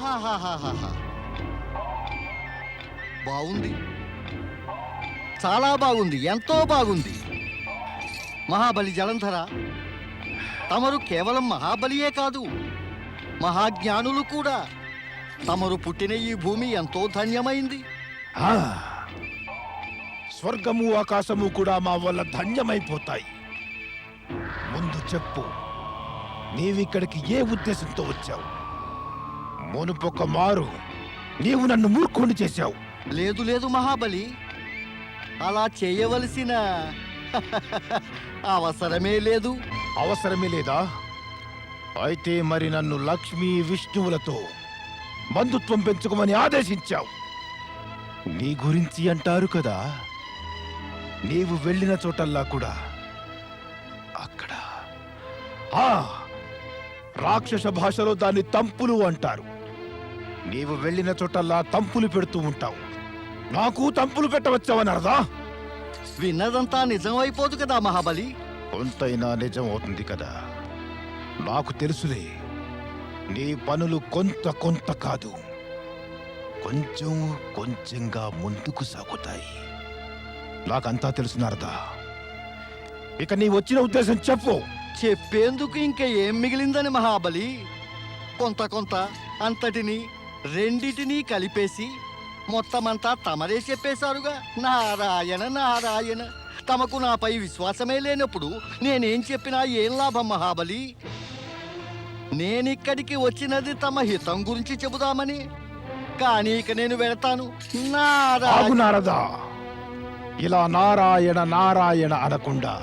ఆహాహాహాహా. బాగుంది, చాలా బాగుంది, ఎంతో బాగుంది. మహాబలి జలంధర, తమరు కేవలం మహాబలియే కాదు, మహాజ్ఞానులు కూడా. తమరు పుట్టిన ఈ భూమి ఎంతో ధన్యమైంది. స్వర్గము ఆకాశము కూడా మా వల్ల ధన్యమైపోతాయి. ముందు చెప్పు, నీవిక్కడికి ఏ ఉద్దేశంతో వచ్చావు? మునుపొక మారు నీవు నన్ను మూర్ఖుని చేశావు. లేదు లేదు మహాబలి, అలా చేయవలసిన అవసరమే లేదు. అవసరమే లేదా? అయితే మరి నన్ను లక్ష్మీ విష్ణువులతో బంధుత్వం పెంచుకోమని ఆదేశించావు. నీ గురించి అంటారు కదా, నీవు వెళ్ళిన చోటల్లా కూడా అక్కడ రాక్షస భాషలో దాన్ని తంపులు అంటారు. నీవు వెళ్ళిన చోటల్లా తంపులు పెడుతూ ఉంటావు. నాకు తంపులు పెట్టవచ్చావని అర్థా? విన్నదంతా నిజమైపోదు కదా మహాబలి. కొంతైనా నిజం అవుతుంది కదా. నాకు తెలుసులే, నీ పనులు కొంత కొంత కాదు, కొంచెం కొంచెంగా ముందుకు సాగుతాయి. నాకంతా తెలుసున్నారదా? ఇక నీ వచ్చిన ఉద్దేశం చెప్పు. చెప్పేందుకు ఇంకా ఏం మిగిలిందని మహాబలి? కొంత కొంత అంతటిని రెండిటినీ కలిపేసి మొత్తమంతా తమరే చెప్పేశారుగా. నారాయణ నారాయణ, తమకు నాపై విశ్వాసమే లేనప్పుడు నేనేం చెప్పినా ఏం లాభం మహాబలి? నేనిక్కడికి వచ్చినది తమ హితం గురించి చెబుదామని. కానీ ఇక నేను వెళతాను. నారదా, ఇలా నారాయణ నారాయణ అనకుండా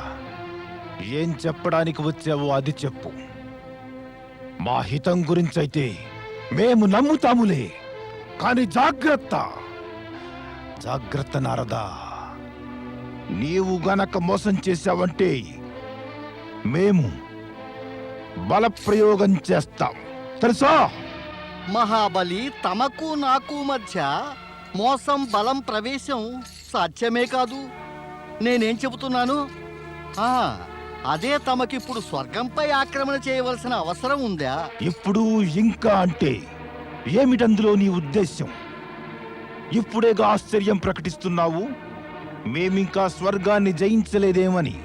ఏం చెప్పడానికి వచ్చావో అది చెప్పు. మా హితం గురించైతే మేము నమ్ముతాములే, కానీ జాగ్రత్త జాగ్రత్త నారదా. నీవు గనక మోసం చేశావంటే మేము బలప్రయోగం చేస్తాం, తెలుసా? మహాబలి, తమకు నాకు మధ్య మోసం బలం ప్రవేశం సాధ్యమే కాదు. నేనేం చెబుతున్నాను? అదే, తమకిప్పుడు స్వర్గంపై ఆక్రమణ చేయవలసిన అవసరం ఉందా? ఇప్పుడు ఇంకా అంటే ఏమిటందులో నీ ఉద్దేశ్యం? ఇప్పుడేగా ఆశ్చర్యం ప్రకటిస్తున్నావు. మేమింకా స్వర్గాన్ని జయించలేదేమని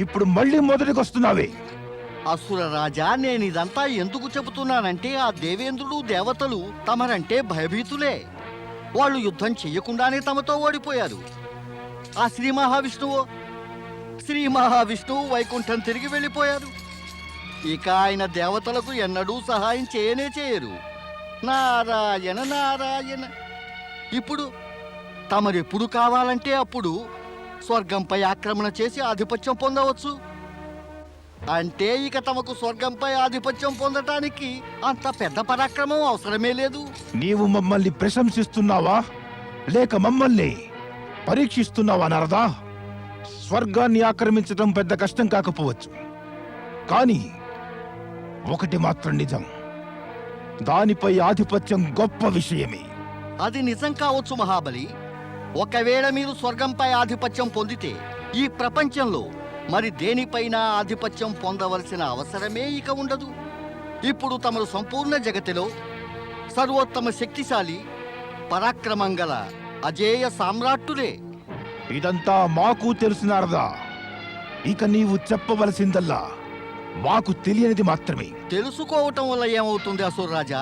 ఇప్పుడు మళ్ళీ మొదటికొస్తున్నావే. అసుర రాజా, నేనిదంతా ఎందుకు చెబుతున్నానంటే ఆ దేవేంద్రుడు దేవతలు తమరంటే భయభీతులే. వాళ్ళు యుద్ధం చెయ్యకుండానే తమతో ఓడిపోయారు. ఆ శ్రీ మహావిష్ణువు వైకుంఠం తిరిగి వెళ్ళిపోయారు. ఇక ఆయన దేవతలకు ఎన్నడూ సహాయం చేయనే చేయరు. నారాయణ నారాయణ. ఇప్పుడు తమరెప్పుడు కావాలంటే అప్పుడు స్వర్గంపై ఆక్రమణ చేసి ఆధిపత్యం పొందవచ్చు. అంటే ఇక తమకు స్వర్గంపై ఆధిపత్యం పొందటానికి అంత పెద్ద పరాక్రమం అవసరమే లేదు. నీవు మమ్మల్ని ప్రశంసిస్తున్నావా లేక మమ్మల్ని పరీక్షిస్తున్నావా నారదా? స్వర్గాన్ని ఆక్రమించడం పెద్ద కష్టం కాకపోవచ్చు, కానీ ఒకటి మాత్రం నిజం, దానిపై ఆధిపత్యం గొప్ప విషయమే. అది నిజం కావచ్చు మహాబలి. ఒకవేళ మీరు స్వర్గంపై ఆధిపత్యం పొందితే ఈ ప్రపంచంలో మరి దేనిపైన ఆధిపత్యం పొందవలసిన అవసరమే ఇక ఉండదు. ఇప్పుడు తమరు సంపూర్ణ జగతిలో సర్వోత్తమ శక్తిశాలి, పరాక్రమం గల అజేయ సామ్రాట్టులే. ఇదంతా మాకు తెలుసునారదా. ఇక నీవు చెప్పవలసిందల్లా మాకు తెలియనిది మాత్రమే. తెలుసుకోవటం వల్ల ఏమవుతుంది అసురరాజా?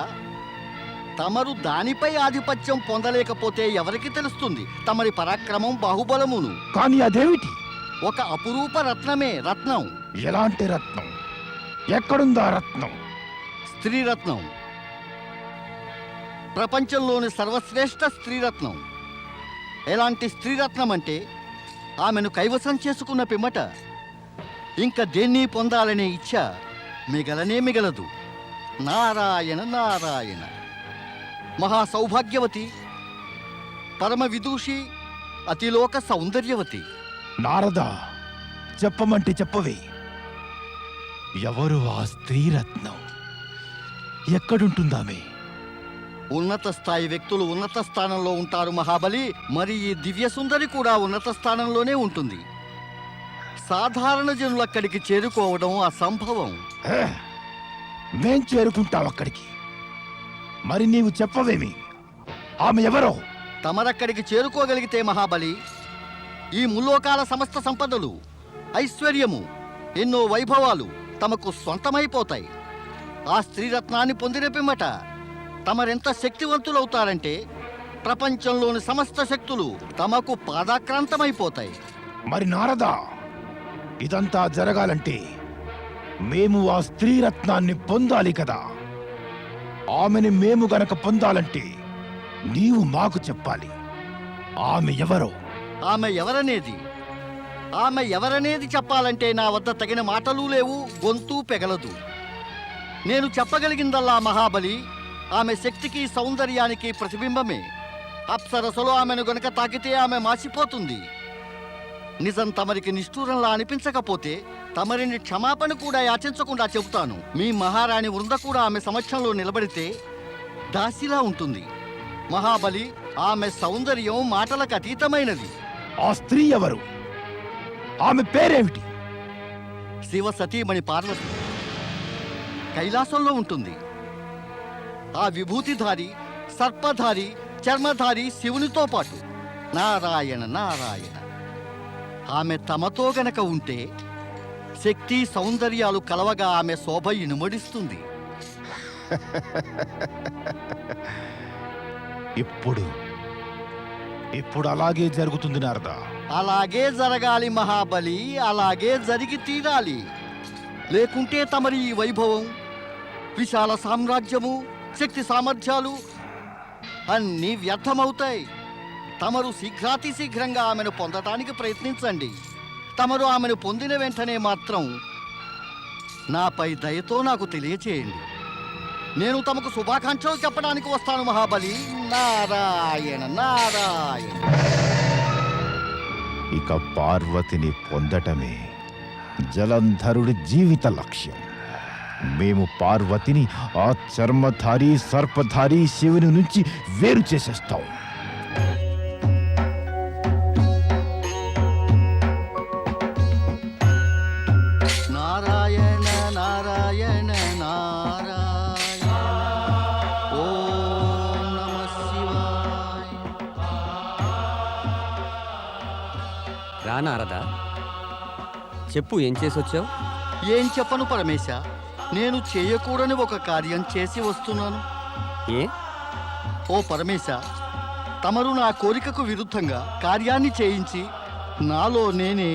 తమరు దానిపై ఆధిపత్యం పొందలేకపోతే ఎవరికి తెలుస్తుంది తమరి పరాక్రమం, బాహుబలమును? కానీ అదేమిటి? ఒక అపురూప రత్నమే. రత్నం. ఎలాంటి రత్నం? ఎక్కడుందా రత్నం? స్త్రీరత్నం. ప్రపంచంలోని సర్వశ్రేష్ఠ స్త్రీరత్నం. ఎలాంటి స్త్రీరత్నం అంటే ఆమెను కైవసం చేసుకున్న పిమ్మట ఇంకా దేన్ని పొందాలనే ఇచ్చ మిగలనే మిగలదు. నారాయణ నారాయణ. మహా సౌభాగ్యవతి, పరమ విదూషి, అతిలోక సౌందర్యవతి. నారదా, చెప్పమంటే చెప్పవే. ఎవరు ఆ స్త్రీరత్నం? ఎక్కడుంటుందామే? ఉన్నత స్థాయి వ్యక్తులు ఉన్నత స్థానంలో ఉంటారు మహాబలి. మరి ఈ దివ్య సుందరి కూడా ఉన్నత స్థానంలోనే ఉంటుంది. సాధారణ జనులు అక్కడికి చేరుకోవడం అసంభవం. మేం చేరుకుంటాం అక్కడికి. మరి నీవు చెప్పవేమి? ఆమె ఎవరో? తమరక్కడికి చేరుకోగలిగితే మహాబలి, ఈ ముల్లోకాల సమస్త సంపదలు, ఐశ్వర్యము, ఎన్నో వైభవాలు తమకు సొంతమైపోతాయి. ఆ స్త్రీరత్నాన్ని పొందిన పిమ్మట తమరెంత శక్తివంతులవుతారంటే ప్రపంచంలోని సమస్త శక్తులు తమకు పాదాక్రాంతమైపోతాయి. మరి నారదా, ఇదంతా జరగాలంటే మేము ఆ స్త్రీరత్నాన్ని పొందాలి కదా. ఆమెని మేము గనక పొందాలంటే నీవు మాకు చెప్పాలి. ఆమె ఎవరో? ఆమె ఎవరనేది చెప్పాలంటే నా వద్ద తగిన మాటలు లేవు, గొంతు పెగలదు. నేను చెప్పగలిగిందల్లా మహాబలి, ఆమె శక్తికి సౌందర్యానికి ప్రతిబింబమే. అప్సరసలు ఆమెను గనుక తాకితే ఆమె మాసిపోతుంది. నిజం తమరికి నిష్ఠూరంలా అనిపించకపోతే తమరిని క్షమాపణ కూడా యాచించకుండా చెబుతాను. మీ మహారాణి వృంద కూడా ఆమె సమక్షంలో నిలబడితే దాసిలా ఉంటుంది. మహాబలి, ఆమె సౌందర్యం మాటలకు అతీతమైనది. ఆ స్త్రీ ఎవరు? ఆమె పేరేమిటి? శివ సతీమణి పార్వతి. కైలాసంలో ఉంటుంది. ఆ విభూతిధారి, సర్పధారి, చర్మధారి శివునితో పాటు నారాయణ నారాయణ. ఆమె తమతో గనక ఉంటే శక్తి సౌందర్యాలు కలవగా ఆమె శోభ ఇనుమడిస్తుంది. ఇప్పుడు అలాగే జరుగుతుంది నారదా. అలాగే జరగాలి మహాబలి, అలాగే జరిగి తీరాలి. లేకుంటే తమరి ఈ వైభవం, విశాల సామ్రాజ్యము, శక్తి సామర్థ్యాలు అన్నీ వ్యర్థమవుతాయి. తమరు శీఘ్రాతి శీఘ్రంగా ఆమెను పొందటానికి ప్రయత్నించండి. తమరు ఆమెను పొందిన వెంటనే మాత్రం నాపై దయతో నాకు తెలియచేయండి. నేను తమకు శుభాకాంక్షలు చెప్పడానికి వస్తాను మహాబలి. నారాయణ నారాయణ. ఇక పార్వతిని పొందటమే జలంధరుడి జీవిత లక్ష్యం. మేము పార్వతిని ఆ చర్మధారి, సర్పధారి శివుని నుంచి వేరు చేసేస్తాం. నారాయణ నారాయణ నారాయణ. ఓం నమః శివాయ. రా నారదా, చెప్పు, ఏం చేసొచ్చావు? ఏం చెప్పను పరమేశ, నేను చేయకూడని ఒక కార్యం చేసి వస్తున్నాను. ఏ? ఓ పరమేశ, తమరు నా కోరికకు విరుద్ధంగా కార్యాన్ని చేయించి నాలో నేనే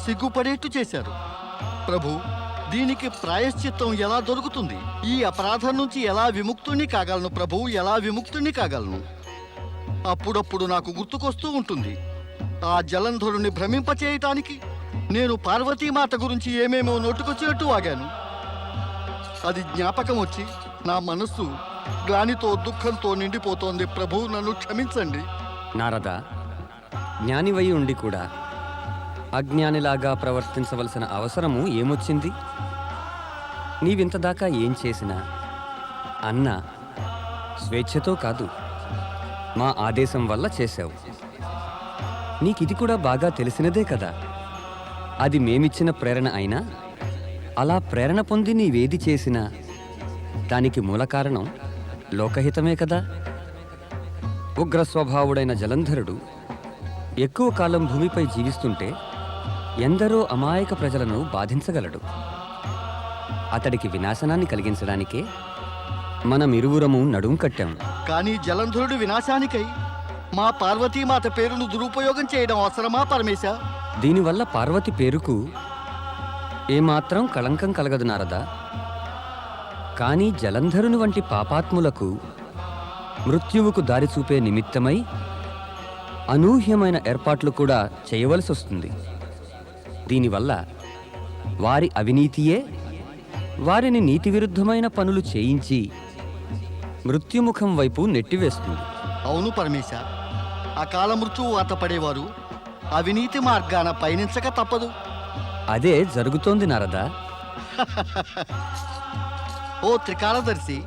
సిగ్గుపడేట్టు చేశారు. ప్రభు, దీనికి ప్రాయశ్చిత్తం ఎలా దొరుకుతుంది? ఈ అపరాధం నుంచి ఎలా విముక్తుణ్ణి కాగలను ప్రభు? ఎలా విముక్తుణ్ణి కాగలను? అప్పుడప్పుడు నాకు గుర్తుకొస్తూ ఉంటుంది, ఆ జలంధరుని భ్రమింపచేయటానికి నేను పార్వతీమాత గురించి ఏమేమో నోటుకొచ్చినట్టు వాగాను. అది జ్ఞాపకం వచ్చి నా మనస్సు గ్లానితో, దుఃఖంతో నిండిపోతోంది. ప్రభు, నన్ను క్షమించండి. నారదా, జ్ఞానివై ఉండి కూడా అజ్ఞానిలాగా ప్రవర్తించవలసిన అవసరము ఏమొచ్చింది? నీవింతదాకా ఏం చేసినా అన్న స్వేచ్ఛతో కాదు, మా ఆదేశం వల్ల చేశావు. నీకిది కూడా బాగా తెలిసినదే కదా. అది మేమిచ్చిన ప్రేరణ అయినా అలా ప్రేరణ పొంది నీవేది చేసినా దానికి మూల కారణం లోకహితమే కదా. ఉగ్ర స్వభావుడైన జలంధరుడు ఎక్కువ కాలం భూమిపై జీవిస్తుంటే ఎందరో అమాయక ప్రజలను బాధించగలడు. అతడికి వినాశనాన్ని కలిగించడానికే మనమిరువురము నడుం కట్టాము. కానీ జలంధరుడి వినాశానికై మా పార్వతీమాత పేరును దురుపయోగం చేయడం అవసరమా పరమేశ? దీనివల్ల పార్వతి పేరుకు ఏమాత్రం కళంకం కలగదు నారదా. కానీ జలంధరుని వంటి పాపాత్ములకు మృత్యువుకు దారి చూపే నిమిత్తమై అనూహ్యమైన ఏర్పాట్లు కూడా చేయవలసి వస్తుంది. దీనివల్ల వారి అవినీతియే వారిని నీతి విరుద్ధమైన పనులు చేయించి మృత్యుముఖం వైపు నెట్టివేస్తుంది. అవును పరమేశ, అకాల మృత్యువు వాత పడేవారు అవినీతి మార్గాన పయనించక తప్పదు. అదే జరుగుతోంది నారదా. ఓ త్రికాలదర్శి,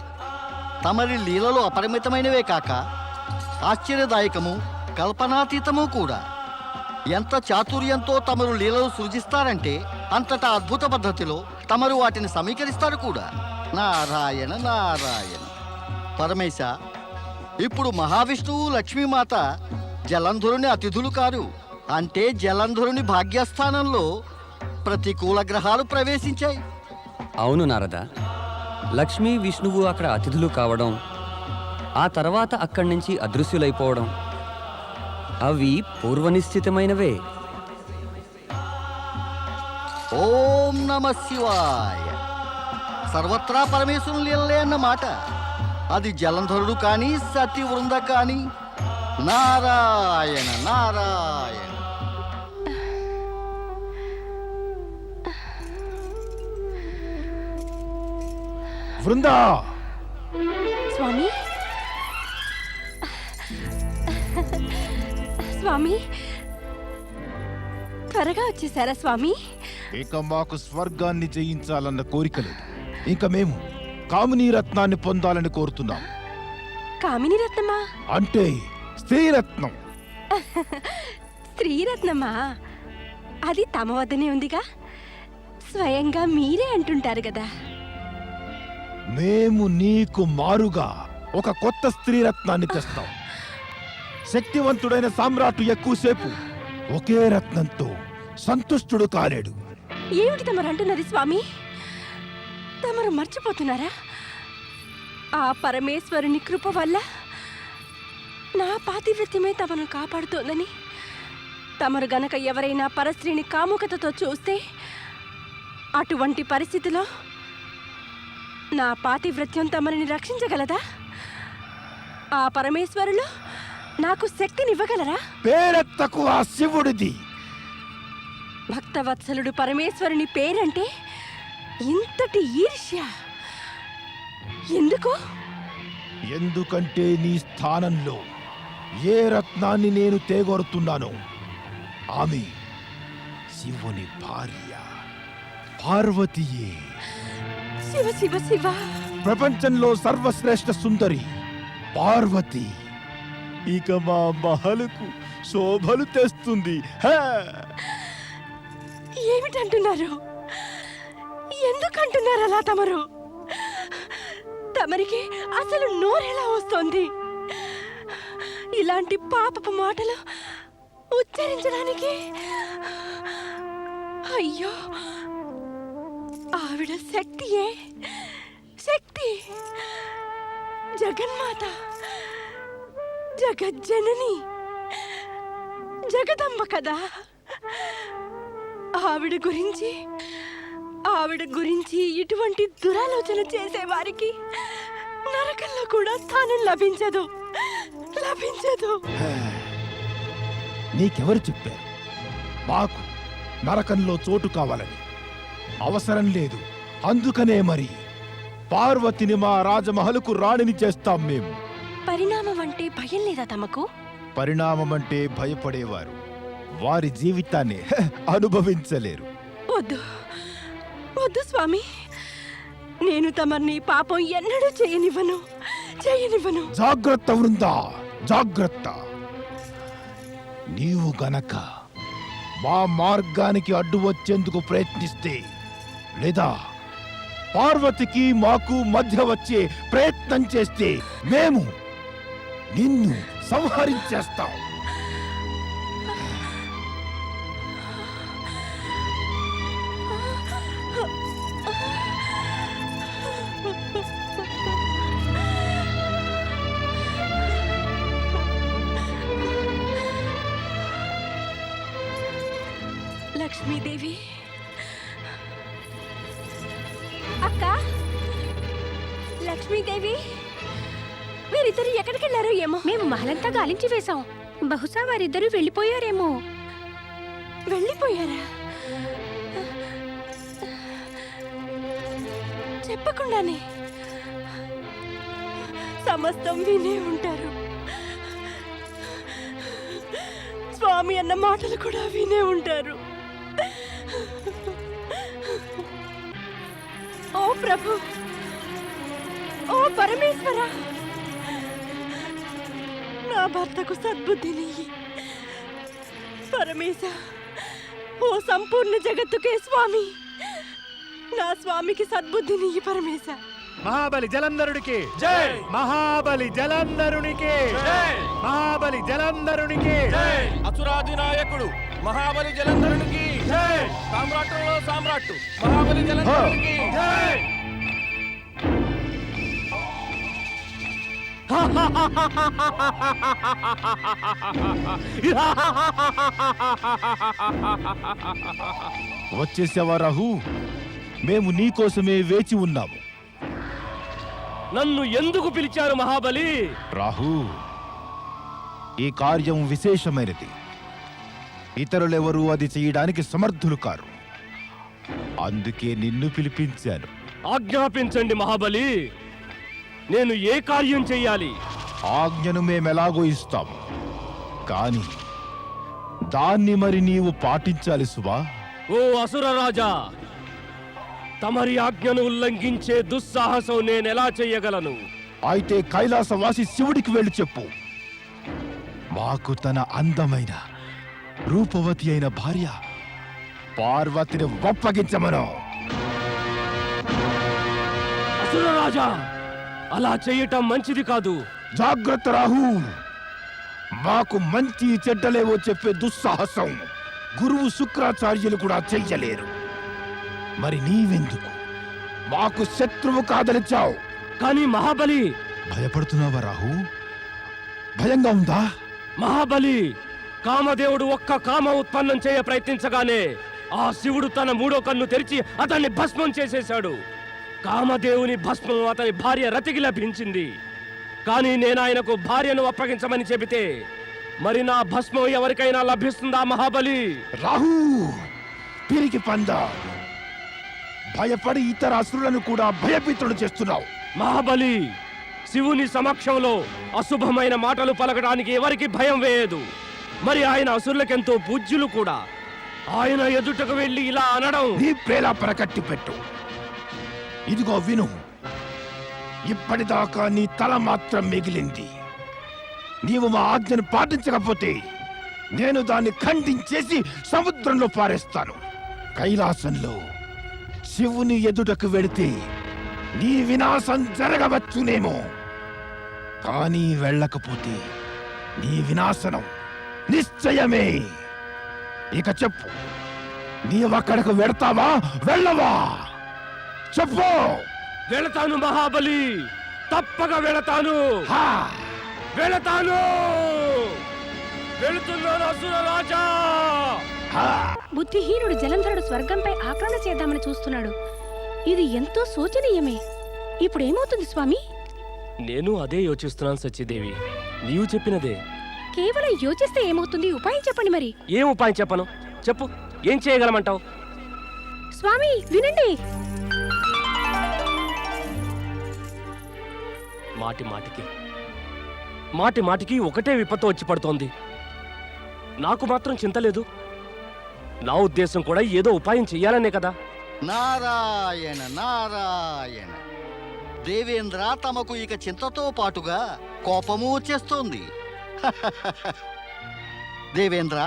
తమరి లీలలు అపరిమితమైనవే కాక ఆశ్చర్యదాయకము, కల్పనాతీతము కూడా. ఎంత చాతుర్యంతో తమరు లీలలు సృజిస్తారంటే అంతటా అద్భుత పద్ధతిలో తమరు వాటిని సమీకరిస్తారు కూడా. నారాయణ నారాయణ. పరమేశ, ఇప్పుడు మహావిష్ణువు లక్ష్మీమాత జలంధరుని అతిథులు కారు. అంటే జలంధరుని భాగ్యస్థానంలో ప్రతికూల గ్రహాలు ప్రవేశించాయి. అవును నారద, లక్ష్మీ విష్ణువు అక్కడ అతిథులు కావడం, ఆ తర్వాత అక్కడి నుంచి అదృశ్యులైపోవడం అవి పూర్వనిశ్చితమైనవే. ఓం నమ శివాయ. సర్వత్రా పరమేశ్వరుని లీలలే అన్నమాట. అది జలంధరుడు కానీ సతి వృంద కానీ. నారాయణ నారాయణ. వృందా, స్వామి, స్వామి, త్వరగా వచ్చేసారా స్వామి? ఇక మాకు స్వర్గాన్ని జయించాలన్న కోరిక లేదు. ఇక మేము కామినీ రత్నాన్ని పొందాలని కోరుతున్నాం. కామిని రత్నమా? అంటే స్త్రీరత్నం. స్త్రీరత్నమా? అది తమ వద్దనే ఉందిగా. స్వయంగా మీరే అంటుంటారు కదా. మేము నీకు మారుగా ఒక కొత్త స్త్రీరత్నాన్ని తెస్తాం. శక్తివంతుడైన సామ్రాటు ఎక్కువసేపు ఒకే రత్నంతో సంతుష్టుడు కాలేడు. ఏమిటి తమరు అంటున్నది స్వామి? తమరు మర్చిపోతున్నారా? ఆ పరమేశ్వరుని కృప వల్ల నా పాతివ్రత్యమే తమను కాపాడుతోందని. తమరు గనక ఎవరైనా పరస్త్రీని కాముకతతో చూస్తే అటువంటి పరిస్థితిలో నా పాతివ్రత్యం తమరిని రక్షించగలదా? ఆ పరమేశ్వరులు నాకు శక్తినివ్వగలరా? పేరెత్తకు ఆ శివుడిది. భక్తవత్సలుడు పరమేశ్వరుని పేరంటే ఇంతటి ఈర్ష్య ఎందుకు? ఎందుకంటే నీ స్థానంలో ఏ రత్నాన్ని నేను తేగొరుతున్నానో ఆమె శివుని భార్య పార్వతీయే. శివ శివ శివ. ప్రపంచంలో సర్వశ్రేష్ఠ సుందరి పార్వతి ఇక మా మహలకు శోభలు తెస్తుంది. హే! ఏమిటంటున్నారు? ఎందుకంటున్నారు అలా తమరు? తమరికి అసలు నోరెలా వస్తోంది ఇలాంటి పాపపు మాటలు ఉచ్చరించడానికి? అయ్యో, ఆవిడ శక్తియే, శక్తి, జగన్మాత, జగజ్జనని, జగదంబ కదా. ఆవిడ గురించి ఇటువంటి దురాలోచన చేసే వారికి నరకంలో కూడా స్థానం లభించదు. నీకెవరు చెప్పారు మాకు నరకంలో చోటు కావాలని? అవసరం లేదు. అందుకనే మరి పార్వతిని మా రాజమహలుకు రాణిని చేస్తాం మేము. పరిణామం అంటే భయం లేదా తమకు? పరిణామం అంటే భయపడేవారు వారి జీవితాన్ని అనుభవించలేరు. వద్దు వద్దు స్వామి, నేను తమర్ని పాపం ఎన్నడూ చేయనివ్వను. జాగ్రత్త వృందా, జాగ్రత్త. నీవు గనక మా మార్గానికి అడ్డు వచ్చేందుకు ప్రయత్నిస్తే, లేదా పార్వతికి మాకు మధ్య వచ్చే ప్రయత్నం చేస్తే మేము నిన్ను సంహరించేస్తాం. లక్ష్మీదేవి, అక్క, లక్ష్మీదేవి, వీరిద్దరు ఎక్కడికి వెళ్ళారో ఏమో. మేము మహలంతా గాలించి వేశాం. బహుశా వారిద్దరూ వెళ్ళిపోయారేమో. వెళ్ళిపోయారా? చెప్పకుండానే సమస్తం వినే ఉంటారు. స్వామి అన్న మాటలు కూడా వినే ఉంటారు. ఓ ప్రభు, ఓ పరమేశ్వర, నా భర్తకు సద్బుద్ధినియ్యి. పరమేశ, ఓ సంపూర్ణ జగత్తుకే స్వామి, నా స్వామికి సద్బుద్ధినియ్యి పరమేశ. మహాబలి జలంధరుడికి జై! మహాబలి జలంధరునికి జై! మహాబలి జలంధరునికి జై! అసురాధినాయకుడు మహాబలి జలంధరునికి జై! సామ్రాట్టులో సామ్రాట్టు మహాబలి జలంధరునికి జై! వచ్చేసావా రాహు? మేము నీకోసమే వేచి ఉన్నాము. నన్ను ఎందుకు పిలిచారు మహాబలి? రాహు, ఈ కార్యం విశేషమైనది. ఇతరులెవరూ అది చేయడానికి సమర్థులు కారు. అందుకే నిన్ను పిలిపించాను. ఆజ్ఞాపించండి మహాబలి. నేను ఏ కార్యం చెయ్యాలి? ఆజ్ఞను మేమెలాగో ఇస్తాము, కాని దాన్ని మరి నీవు పాటించాలి సుమా. ఓ అసుర రాజా, తమరి ఆజ్ఞను ఉల్లంఘించే దుస్సాహసం నేనెలా చెయ్యగలను? అయితే కైలాసవాసి శివుడికి వెళ్ళి చెప్పు, మాకు తన అందమైన రూపవతి అయిన భార్య పార్వతిని ఒప్పగించమను. అసుర రాజా, అలా చెయ్యటం మంచిది కాదు. జాగ్రత్త రాహు, మాకు మంచి చెడ్డలేవో చెప్పే దుస్సాహసం గురువు శుక్రాచార్యులు కూడా చెయ్యలేరు. మరి నీవెందుకు మాకు శత్రువు కాదలిచావు? కానీ మహాబలి, భయపడుతున్నావా రాహు? భయంగా ఉందా? మహాబలి, కామదేవుడు ఒక్క కామ ఉత్పన్నం చేయ ప్రయత్నించగానే ఆ శివుడు తన మూడో కన్ను తెరిచి అతన్ని భస్మం చేసేశాడు. కామదేవుని భస్మం అతని భార్య రతికి లభించింది. కానీ నేను ఆయనకు భార్యను అప్పగించమని చెబితే మరి నా భస్మం ఎవరికైనా లభిస్తుందా మహాబలి? రాహు, పిరికి పంద, భయపడి ఇతర అసురులను కూడా భయభీతులు చేస్తున్నావు. మహాబలి, శివుని సమక్షంలో అశుభమైన మాటలు పలకడానికి ఎవరికి భయం వేయదు. మరి ఆయన అసురులకెంతో పూజ్యులు కూడా. ఆయన ఎదుటకు వెళ్ళి ఇలా అనడం నీ ప్రేలాపన కట్టి పెట్టు. ఇదిగో విను, ఇప్పటిదాకా నీ తల మాత్రం మిగిలింది. నీవు మా ఆజ్ఞను పాటించకపోతే నేను దాన్ని ఖండించేసి సముద్రంలో పారేస్తాను. కైలాసంలో శివుని ఎదుటకు వెడితే నీ వినాశం జరగవచ్చునేమో, కానీ వెళ్ళకపోతే నీ వినాశనం నిశ్చయమే. ఇక చెప్పు, నీవక్కడకు వెడతావా వెళ్ళవా? చెప్పు. వెళతాను మహాబలి, తప్పక వెళతాను. హా! వెళతాను, వెళుతున్నాను అసుర రాజా. హా! బుద్ధిహీనుడు జలంధరుడు స్వర్గంపై ఆక్రమణ చేద్దామని చూస్తున్నాడు. ఇది ఎంతో శోచనీయమే. ఇప్పుడేమవుతుంది స్వామి? నేను అదే యోచిస్తున్నాను సత్యదేవి. నీవు చెప్పినదే. కేవలం యోచిస్తే ఏమవుతుంది? ఉపాయం చెప్పండి మరి. ఏం ఉపాయం చెప్పను? చెప్పు, ఏం చేయగలమంటావు? స్వామి వినండి. మాటి మాటికి ఒకటే విపత్తు వచ్చి పడుతోంది. నాకు మాత్రం చింత లేదు. నా ఉద్దేశం కూడా ఏదో ఉపాయం చెయ్యాలనే కదా. నారాయణ నారాయణ. దేవేంద్ర తమకు ఇక చింతతో పాటుగా కోపము వచ్చేస్తోంది. దేవేంద్ర,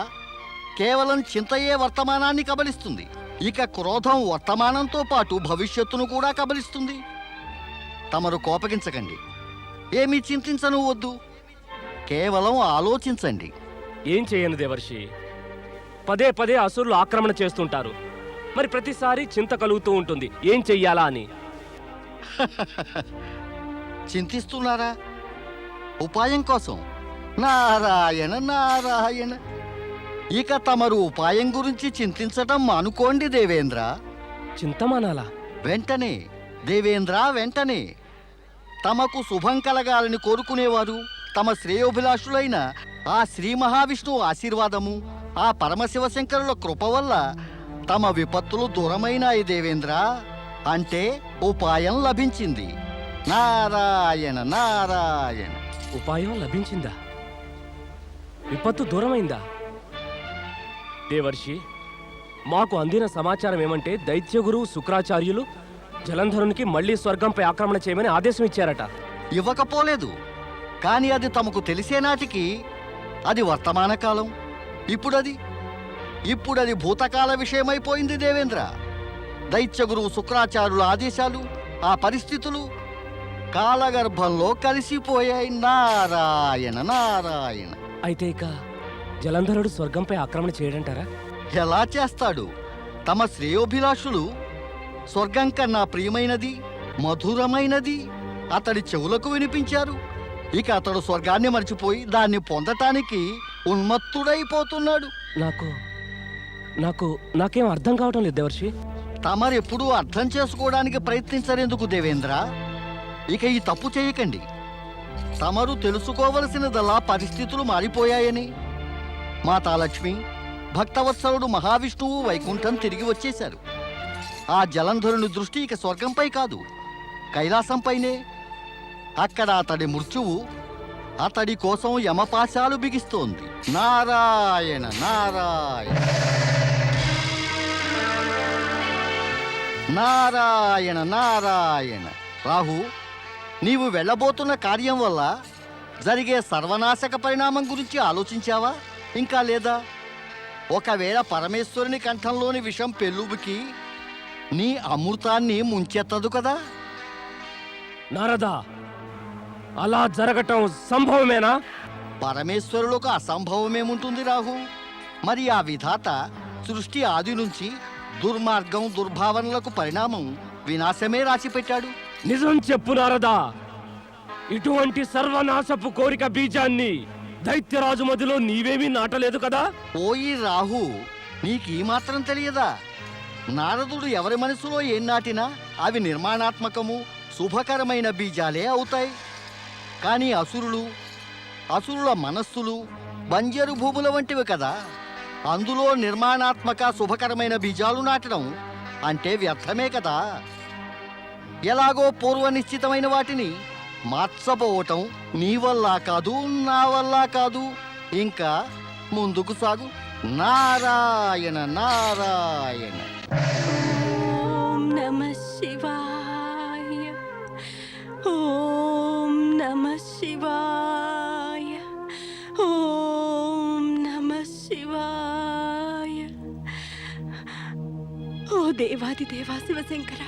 కేవలం చింతయే వర్తమానాన్ని కబలిస్తుంది. ఇక క్రోధం వర్తమానంతో పాటు భవిష్యత్తును కూడా కబలిస్తుంది. తమరు కోపగించకండి, ఏమీ చింతించను వద్దు, కేవలం ఆలోచించండి. ఏం చేయను దేవర్షి, పదే పదే అసురులు ఆక్రమణ చేస్తుంటారు. మరి ప్రతిసారి చింత కలుగుతూ ఉంటుంది, ఏం చెయ్యాలా అని. చింతిస్తున్నారా? ఉపాయం కోసం? నారాయణ నారాయణ. ఇక తమరు ఉపాయం గురించి చింతించటం మానుకోండి దేవేంద్ర. చింతమానాలా? వెంటనే దేవేంద్ర, వెంటనే. తమకు శుభం కలగాలని కోరుకునేవారు తమ శ్రేయోభిలాషులైన ఆ శ్రీ మహావిష్ణువు ఆశీర్వాదము, ఆ పరమశివశంకరుల కృప వల్ల తమ విపత్తులు దూరమైనాయి దేవేంద్ర. అంటే ఉపాయం లభించింది. నారాయణ నారాయణ. ఉపాయం లభించిందా? విపత్తు దూరమైందా? దేవర్షి, మాకు అందిన సమాచారం ఏమంటే దైత్యగురువు శుక్రాచార్యులు జలంధరునికి మళ్లీ స్వర్గంపై ఆక్రమణ చేయమని ఆదేశం ఇచ్చారట. ఇవ్వకపోలేదు, కానీ అది తమకు తెలిసే నాటికి అది వర్తమాన కాలం. ఇప్పుడది భూతకాల విషయమైపోయింది దేవేంద్ర. దైత్యగురువు శుక్రాచార్యుల ఆదేశాలు ఆ పరిస్థితులు కాలగర్భంలో కలిసిపోయాయి. నారాయణ నారాయణ. అయితే ఇక జలంధరుడు స్వర్గంపై ఆక్రమణ చేయడంటారా? ఎలా చేస్తాడు? తమ శ్రేయోభిలాషులు స్వర్గం కన్నా ప్రియమైనది, మధురమైనది అతడి చెవులకు వినిపించారు. ఇక అతడు స్వర్గాన్ని మర్చిపోయి దాన్ని పొందటానికి ఉన్మత్తుడైపోతున్నాడు. నాకేం అర్థం కావటం లేదు దేవర్షి. తమరెప్పుడూ అర్థం చేసుకోవడానికి ప్రయత్నించరెందుకు దేవేంద్ర? ఇక ఈ తప్పు చేయకండి. తమరు తెలుసుకోవలసినదల్లా పరిస్థితులు మారిపోయాయని. మాతాలక్ష్మి, భక్తవత్సలుడు మహావిష్ణువు వైకుంఠం తిరిగి వచ్చేశారు. ఆ జలంధరుని దృష్టి ఇక స్వర్గంపై కాదు, కైలాసంపైనే. అక్కడ అతడి మృత్యువు అతడి కోసం యమపాశాలు బిగిస్తోంది. నారాయణ నారాయణ నారాయణ నారాయణ. రాహు, నీవు వెళ్ళబోతున్న కార్యం వల్ల జరిగే సర్వనాశక పరిణామం గురించి ఆలోచించావా? ఇంకా లేదా? ఒకవేళ పరమేశ్వరుని కంఠంలోని విషం పెళ్ళుబుకి నీ అమృతాన్ని ముంచెత్తదు కదా? నారదా, అలా జరగటం సంభవమేనా? పరమేశ్వరులకు అసంభవమేముంటుంది రాహు? మరి ఆ విధాత సృష్టి ఆది నుంచి దుర్మార్గం, దుర్భావనలకు పరిణామం, వినాశమే రాసిపెట్టాడు. నిజం చెప్పు నారదా, ఇటువంటి సర్వనాశపు కోరిక బీజాన్ని దైత్యరాజు మదిలో నీవేమీ నాటలేదు కదా? ఓయి రాహు, నీకీ మాత్రం తెలియదా? నారదుడు ఎవరి మనసులో ఏం నాటినా అవి నిర్మాణాత్మకము, శుభకరమైన బీజాలే అవుతాయి. కానీ అసురుల మనస్సులు బంజరు భూముల వంటివి కదా. అందులో నిర్మాణాత్మక శుభకరమైన బీజాలు నాటడం అంటే వ్యర్థమే కదా. ఎలాగో పూర్వ నిశ్చితమైన వాటిని మార్చబోవటం నీ వల్ల కాదు, నా వల్ల కాదు. ఇంకా ముందుకు సాగు. నారాయణ నారాయణ. ఓం నమః శివాయ. ఓం నమః శివాయ. ఓం నమః శివాయ. ఓ దేవాది దేవా శివశంకర,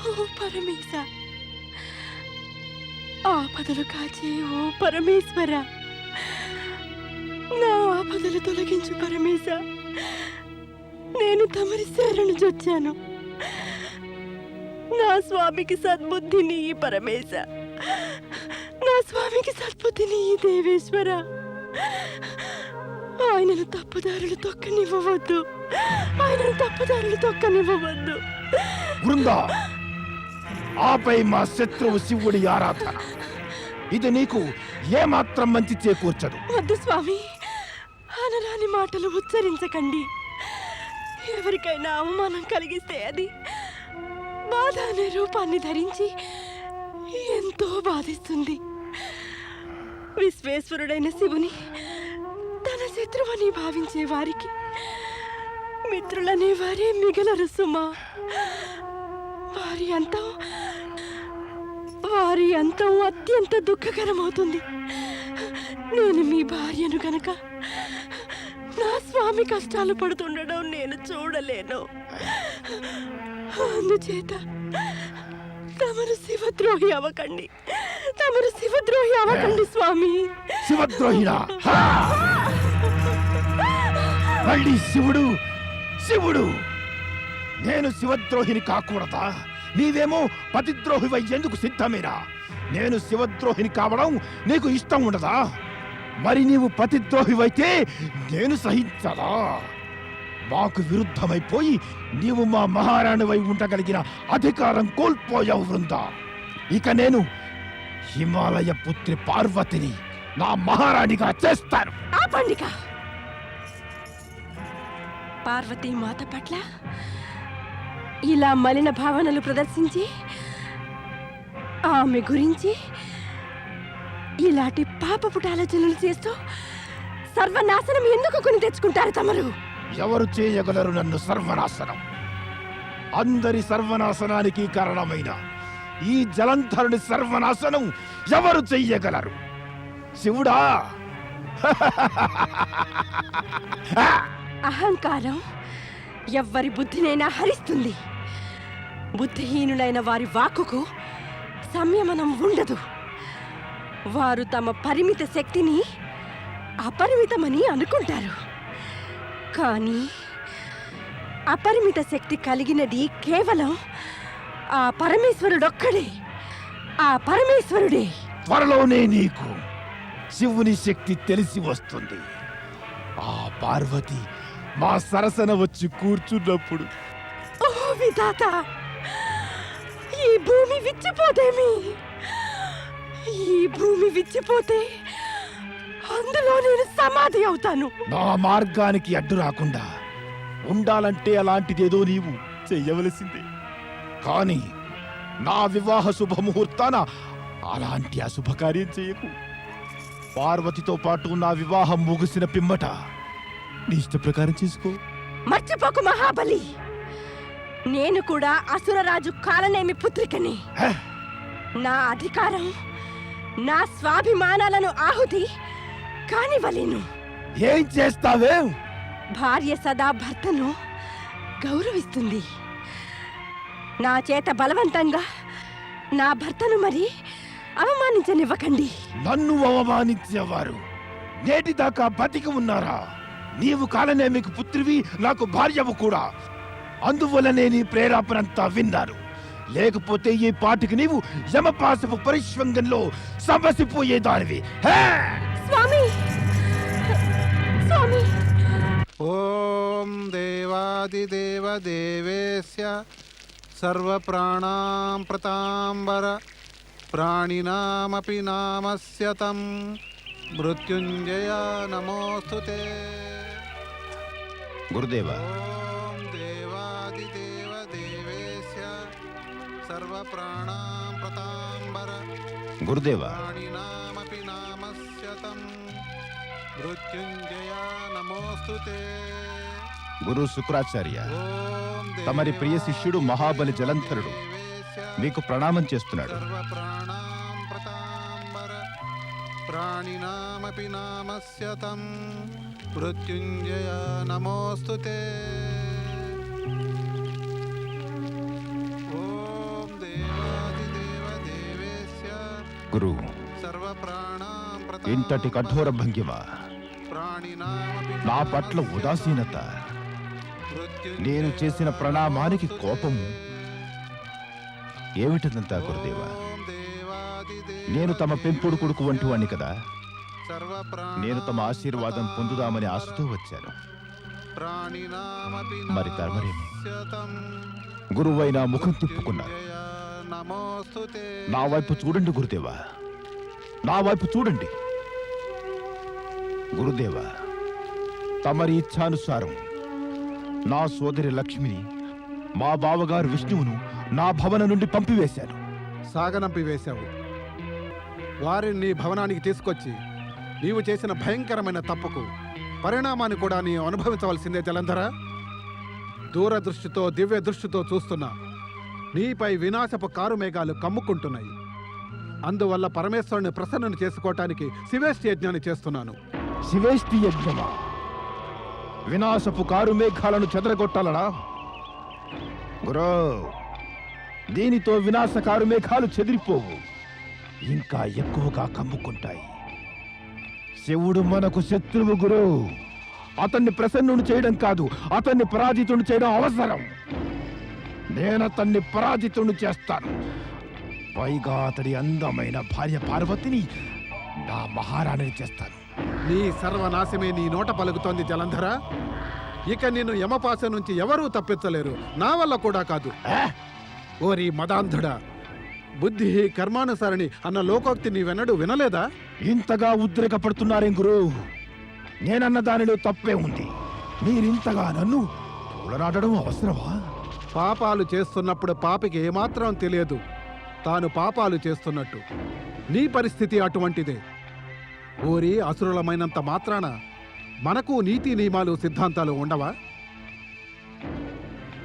ఓ పరమేశ, ఆపదలు కాచే ఓ పరమేశ్వర, నా ఆపదలు తొలగించు పరమేశ. నేను తమరి శరణు జొచ్చాను. నా స్వామికి సద్బుద్ధిని ఈ పరమేశ, నా స్వామికి సద్బుద్ధిని ఈ దేవేశ్వర. ఆయనను తప్పుదారులు తొక్కనివ్వవద్దు, ఆయనను తప్పుదారులు తొక్కనివ్వవద్దు. బృందా, ఆపై మా శత్రువు శివుడి ఆరాధన. ఇది నీకు ఏమాత్రం మంచి చేకూర్చదు. వద్దు స్వామి, అనరాని మాటలు ఉచ్చరించకండి. ఎవరికైనా అవమానం కలిగిస్తే అది బాధ అనే రూపాన్ని ధరించి ఎంతో బాధిస్తుంది. విశ్వేశ్వరుడైన శివుని తన శత్రువని భావించే వారికి మిత్రులనే వారే మిగలరు సుమా. వారి అంతం అత్యంత దుఃఖకరమవుతుంది. నేను మీ భార్యను గనక నా స్వామి కష్టాలు పడుతుండడం నేను చూడలేను. అందుచేత తమరు శివద్రోహి అవ్వకండి, తమరు శివద్రోహి అవ్వకండి స్వామి. శివద్రోహినా? మళ్ళీ శివుడు శివుడు నేను శివద్రోహిని కాకూడదా? నీవేమో పతిద్రోహివై ఎందుకు సిద్ధమేనా? నేను శివద్రోహిని కావడం నీకు ఇష్టం ఉండదా? మరి నీవు పతిద్రోహివైతే నేను సహించదా? మాకు విరుద్ధమైపోయి నీవు మా మహారాణివై ఉండగలిగిన అధికారం కోల్పోయావు వృందా. ఇక నేను హిమాలయ పుత్రి పార్వతిని నా మహారాణిగా చేస్తాను. ఆ పండిక పార్వతీ మాత పట్ల ఇలా మలిన భావనలు ప్రదర్శించి ఆమె గురించి ఇలాంటి పాపపుట ఆలోచనలు చేస్తూ సర్వనాశనం ఎందుకు కొని తెచ్చుకుంటారు తమరు? ఎవరు చేయగలరు నన్ను సర్వనాశనం? అందరి సర్వనాశనానికి కారణమైన ఈ జలంధరుని సర్వనాశనం ఎవరు చెయ్యగలరు? శివుడా? అహంకారం ఎవ్వరి బుద్ధినైనా హరిస్తుంది. బుద్ధిహీనులైన వారి వాక్కుకు సంయమనం ఉండదు. వారు తమ పరిమిత శక్తిని అపరిమితమని అనుకుంటారు. కానీ అపరిమిత శక్తి కలిగినది కేవలం ఆ పరమేశ్వరుడొక్కడే. ఆ పరమేశ్వరుడే. త్వరలోనే నీకు శివుని శక్తి తెలిసి వస్తుంది. ఆ పార్వతి మా సరసన వచ్చి కూర్చున్నప్పుడు ఓ విధాత, ఈ భూమి విచ్చిపోతేమి? ఈ భూమి విచ్చిపోతే అందులో నేను సమాధి అవుతాను. నా మార్గానికి అడ్డు రాకుండా ఉండాలంటే అలాంటిదేదో నీవు చెయ్యవలసిందే. కాని నా వివాహ శుభముహూర్తాన అలాంటి అశుభకార్యం చేయకు. పార్వతితో పాటు నా వివాహం ముగిసిన పిమ్మట నీ ఇష్ట ప్రకారం చేసుకో. మర్చిపోకు మహాబలి, నేను కూడా అసురరాజు కాలనేమి పుత్రికని. హే! నా అధికారం, నా స్వాభిమానాలను ఆహుతి కానివ్వలేను. ఏం చేస్తావే? భార్య సదా భర్తను గౌరవిస్తుంది. నా చేత బలవంతంగా నా భర్తను మరి అవమానించనివ్వకండి. నన్ను అవమానించేవారు నేటిదాకా బతికి ఉన్నారా? నీవు కాలనేమికి పుత్రివి, నాకు భార్యవు కూడా. అందువలనే నీ ప్రేరేపణంతా విన్నారు. లేకపోతే ఈ పాటికి నీవు యమపాశపు పరిష్వంగంలో సమసిపోయేదానివి. స్వామి, స్వామి. ఓం దేవాదిదేవ దేవేశ సర్వప్రాణాం ప్రతాంబర ప్రాణినామపి నామస్య తం మృత్యుంజయ నమోస్తుతే. గురుదేవ, ఓం దేవాదిదేవ దేవేశ సర్వప్రాణాం ప్రతాంబర గురుదేవ, ప్రాణినామపి నామస్య తం మృత్యుంజయ నమోస్తుతే. గురు శుక్రాచార్య, ఓం తమరి ప్రియ శిష్యుడు మహాబలి జలంధరుడు మీకు ప్రణామం చేస్తున్నాడు. సర్వప్రాణాం ప్రతాంబర ప్రాణినామపి నామస్య తం మృత్యుంజయ నమోస్తుతే. ఓం దేవాదిదేవ దేవేశ గురు, సర్వప్రాణాం ఇంతటి కఠోర భంగిమ, ప్రాణినామపి నా పట్ల ఉదాసీనత, మృత్యుంజయ నేను చేసిన ప్రణామానికి కోపము ఏమిటంతా గురుదేవ? ఓం దేవాదిదేవ నేను తమ పెంపుడు కొడుకు వంటి వాణ్ణి కదా. సర్వప్రాణాం నేను తమ ఆశీర్వాదం పొందుదామని ఆశతో వచ్చాను. ప్రాణినామపి మరి తమరేమి? నామస్య తం గురువైన ముఖం తిప్పుకున్నారు. మృత్యుంజయ నమోస్తుతే. నా వైపు చూడండి గురుదేవా, నా వైపు చూడండి. గురుదేవా, తమరి ఇచ్ఛానుసారం నా సోదరి లక్ష్మిని, మా బావగారు విష్ణువును నా భవన నుండి పంపివేశాను. సాగనంపి వేశావు. వారిని నీ భవనానికి తీసుకొచ్చి నీవు చేసిన భయంకరమైన తప్పుకు పరిణామాన్ని కూడా నీవు అనుభవించవలసిందే జలంధర. దూరదృష్టితో దివ్య దృష్టితో చూస్తున్నా నీపై వినాశపు కారుమేఘాలు కమ్ముకుంటున్నాయి. అందువల్ల పరమేశ్వరుని ప్రసన్నం చేసుకోవటానికి శివేష్టి యజ్ఞాన్ని చేస్తున్నాను. శివేష్టి యజ్ఞమా? వినాశపు కారు మేఘాలను చెదరగొట్టాలనా? గురో, దీనితో వినాశకారు మేఘాలు చెదిరిపోవు, ఇంకా ఎక్కువగా కమ్ముకుంటాయి. శివుడు మనకు శత్రువు గురు. అతన్ని ప్రసన్నుని చేయడం కాదు, అతన్ని పరాజితుని చేయడం అవసరం. నేను అతన్ని పరాజితుని చేస్తాను. పైగా అతడి అందమైన భార్య పార్వతిని నా మహారాణిని చేస్తాను. నీ సర్వనాశమే నీ నోట పలుకుతోంది జలంధర. ఇక నిన్ను యమపాశ నుంచి ఎవరూ తప్పించలేరు, నా వల్ల కూడా కాదు. ఓరి మదాంధుడా, బుద్ధి కర్మానుసారిణి అన్న లోకోక్తి నీవెన్నడూ వినలేదా? ఇంతగా ఉద్రేకపడుతున్నారేం గురు? నేనన్న దానిలో తప్పే ఉంది. మీరింతగా నన్ను పూలనాడడం అవసరమా? పాపాలు చేస్తున్నప్పుడు పాపికి ఏమాత్రం తెలియదు తాను పాపాలు చేస్తున్నట్టు. నీ పరిస్థితి అటువంటిదే. ఓరి అసురులమైనంత మాత్రాన మనకు నీతి నియమాలు సిద్ధాంతాలు ఉండవా?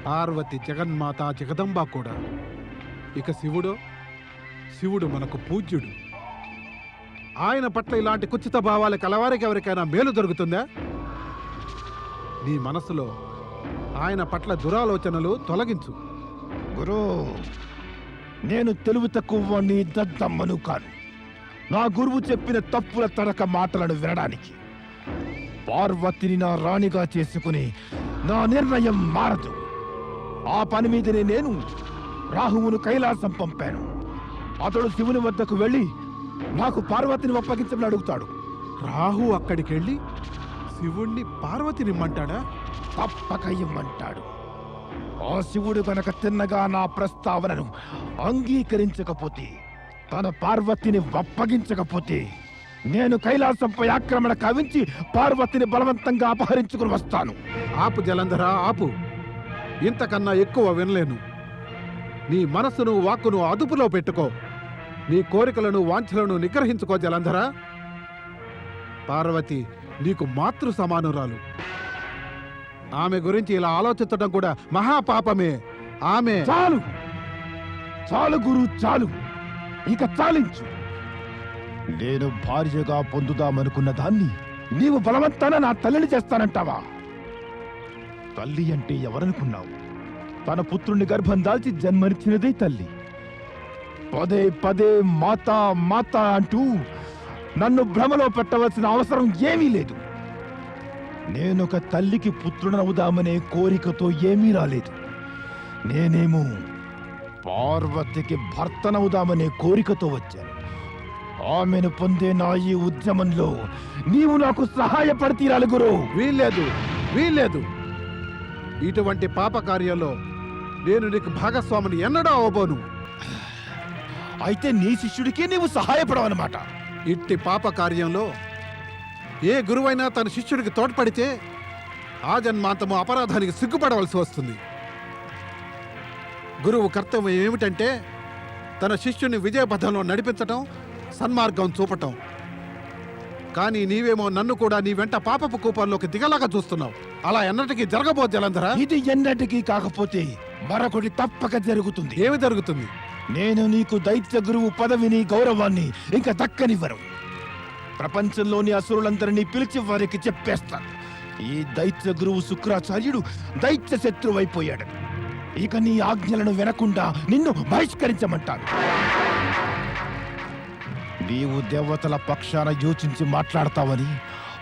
పార్వతి జగన్మాత జగదంబ కూడా. ఇక శివుడు మనకు పూజ్యుడు. ఆయన పట్ల ఇలాంటి కుచిత భావాలు కలవారికి ఎవరికైనా మేలు దొరుకుతుందా? నీ మనసులో ఆయన పట్ల దురాలోచనలు తొలగించు. గురు, నేను తెలివి తక్కువ దద్దమ్మను కాను. నా గురువు చెప్పిన తప్పుల తడక మాటలను వినడానికి పార్వతిని నా రాణిగా చేసుకుని నా నిర్ణయం మారదు. ఆ పని మీదనే నేను రాహువును కైలాసం పంపాను. అతడు శివుని వద్దకు వెళ్ళి నాకు పార్వతిని అప్పగించమని అడుగుతాడు. రాహు అక్కడికి వెళ్ళి శివుణ్ణి పార్వతినిమ్మంటాడా? తప్పక ఇమ్మంటాడు. ఆ శివుడు గనక తిన్నగా నా ప్రస్తావనను అంగీకరించకపోతే, తన పార్వతిని అప్పగించకపోతే, నేను కైలాసంపై ఆక్రమణ కావించి పార్వతిని బలవంతంగా అపహరించుకుని వస్తాను. ఆపు జలంధర, ఆపు. ఇంతకన్నా ఎక్కువ వినలేను. నీ మనసును వాక్కును అదుపులో పెట్టుకో. నీ కోరికలను వాంఛలను నిగ్రహించుకో జలంధర. పార్వతి నీకు మాతృ సమానురాలు. ఆమె గురించి ఇలా ఆలోచించడం కూడా మహాపాపమే. ఆమె చాలు చాలు గురు, చాలు. ఇక చాలించు. నేను భార్యగా పొందుదామనుకున్న దాన్ని నీవు బలవంతాన నా తల్లిని చేస్తానంటావా? తల్లి అంటే ఎవరనుకున్నావు? తన పుత్రుని గర్భం దాల్చి జన్మనిచ్చినదే తల్లి. పదే పదే మాత మాత అంటూ నన్ను భ్రమలో పెట్టవలసిన అవసరం ఏమీ లేదు. నేనొక తల్లికి పుత్రుడనవుదామనే కోరికతో ఏమీ రాలేదు. నేనేమో పార్వతికి భర్తనవుదామనే కోరికతో వచ్చాను. ఆమెను పొందే నా ఈ ఉద్యమంలో నీవు నాకు సహాయపడి తీరాలి గురు. వీల్లేదు, వీల్లేదు. ఇటువంటి పాప కార్యంలో నేను నీకు భాగస్వామిని ఎన్నడూ అవ్వబోను. అయితే నీ శిష్యుడికి నీవు సహాయపడవన్నమాట. ఇట్టి పాప కార్యంలో ఏ గురువైనా తన శిష్యుడికి తోడ్పడితే ఆ జన్మాంతము అపరాధానికి సిగ్గుపడవలసి వస్తుంది. గురువు కర్తవ్యం ఏమిటంటే తన శిష్యుని విజయపథంలో నడిపించటం, సన్మార్గం చూపటం. కానీ నీవేమో నన్ను కూడా నీ వెంట పాపపు కూపంలోకి దిగలాగా చూస్తున్నావు. అలా ఎన్నటికీ జరగబోదు జలంధర. ఇది ఎన్నటికీ కాకపోతే మరొకటి తప్పక జరుగుతుంది. ఏమి జరుగుతుంది? నేను నీకు దైత్య గురువు పదవిని గౌరవాన్ని ఇంకా దక్కనివ్వను. ప్రపంచంలోని అసురులందరినీ పిలిచి వారికి చెప్పేస్తాను. ఈ దైత్య గురువు శుక్రాచార్యుడు దైత్య శత్రువైపోయాడు. ఇక నీ ఆజ్ఞలను వినకుండా నిన్ను బహిష్కరించమంటాను. నీవు దేవతల పక్షాన యోచించి మాట్లాడతావని,